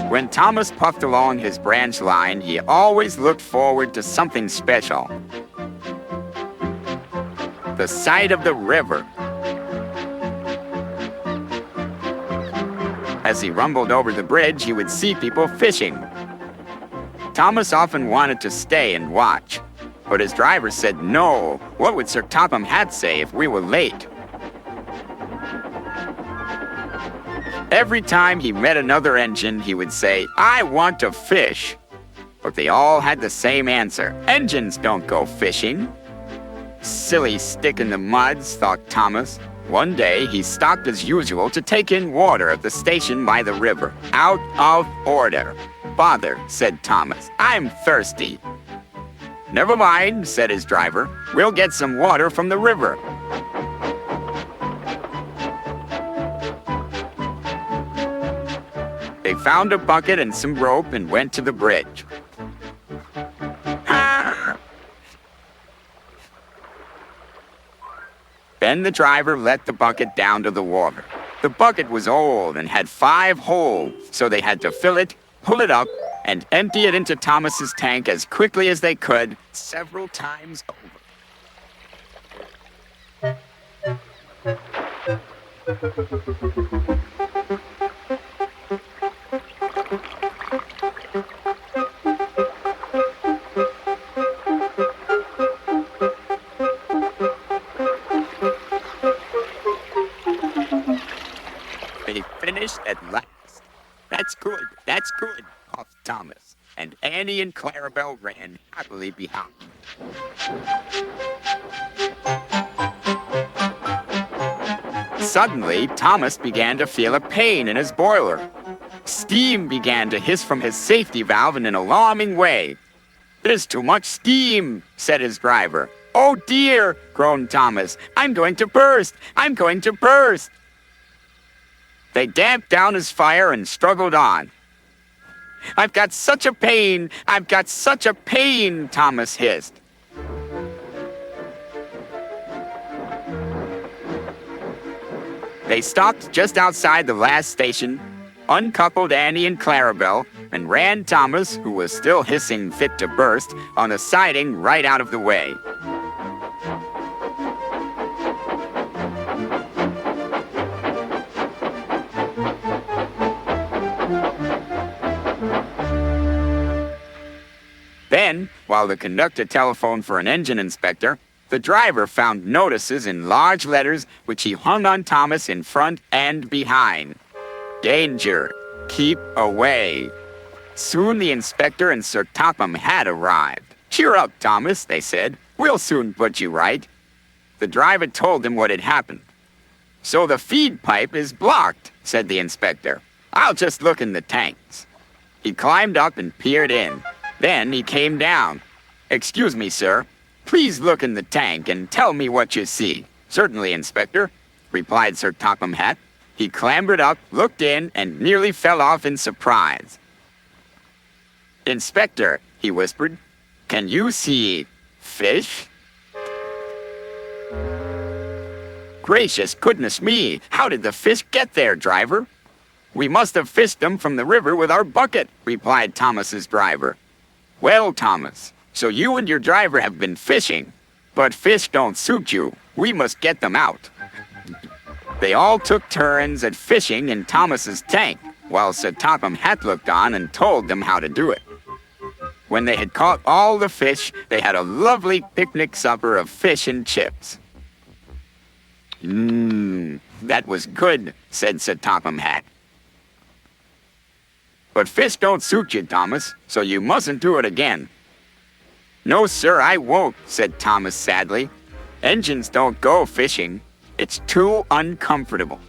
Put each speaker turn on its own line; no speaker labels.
When Thomas puffed along his branch line, he always looked forward to something special. The sight of the river. As he rumbled over the bridge, he would see people fishing. Thomas often wanted to stay and watch, but his driver said no. What would Sir Topham Hatt say if we were late? Every time he met another engine, he would say, "I want to fish." But they all had the same answer. "Engines don't go fishing." Silly stick in the muds, thought Thomas. One day, he stopped as usual to take in water at the station by the river. Out of order. "Bother," said Thomas. "I'm thirsty." "Never mind," said his driver. "We'll get some water from the river." They found a bucket and some rope and went to the bridge. Then the driver let the bucket down to the water. The bucket was old and had 5 holes, so they had to fill it, pull it up, and empty it into Thomas's tank as quickly as they could, several times over. They finished at last. That's good, puffed Thomas, and Annie and Clarabelle ran happily behind. Suddenly, Thomas began to feel a pain in his boiler. Steam began to hiss from his safety valve in an alarming way. "There's too much steam," said his driver. "Oh dear," groaned Thomas. "I'm going to burst! I'm going to burst!" They damped down his fire and struggled on. "I've got such a pain! I've got such a pain!" Thomas hissed. They stopped just outside the last station, uncoupled Annie and Clarabelle, and ran Thomas, who was still hissing fit to burst, on a siding right out of the way. Then, while the conductor telephoned for an engine inspector, the driver found notices in large letters which he hung on Thomas in front and behind. "Danger! Keep away!" Soon the inspector and Sir Topham Hatt arrived. "Cheer up, Thomas," they said. "We'll soon put you right." The driver told him what had happened. "So the feed pipe is blocked," said the inspector. "I'll just look in the tanks." He climbed up and peered in. Then he came down. "Excuse me, sir. Please look in the tank and tell me what you see." "Certainly, Inspector," replied Sir Topham Hatt. He clambered up, looked in, and nearly fell off in surprise. "Inspector," he whispered, "can you see fish?" "Gracious goodness me! How did the fish get there, driver?" "We must have fished them from the river with our bucket," replied Thomas's driver. "Well, Thomas, so you and your driver have been fishing, but fish don't suit you. We must get them out." They all took turns at fishing in Thomas's tank, while Sir Topham Hatt looked on and told them how to do it. When they had caught all the fish, they had a lovely picnic supper of fish and chips. That was good," said Sir Topham Hatt. "But fish don't suit you, Thomas, so you mustn't do it again." "No, sir, I won't," said Thomas sadly. "Engines don't go fishing. It's too uncomfortable."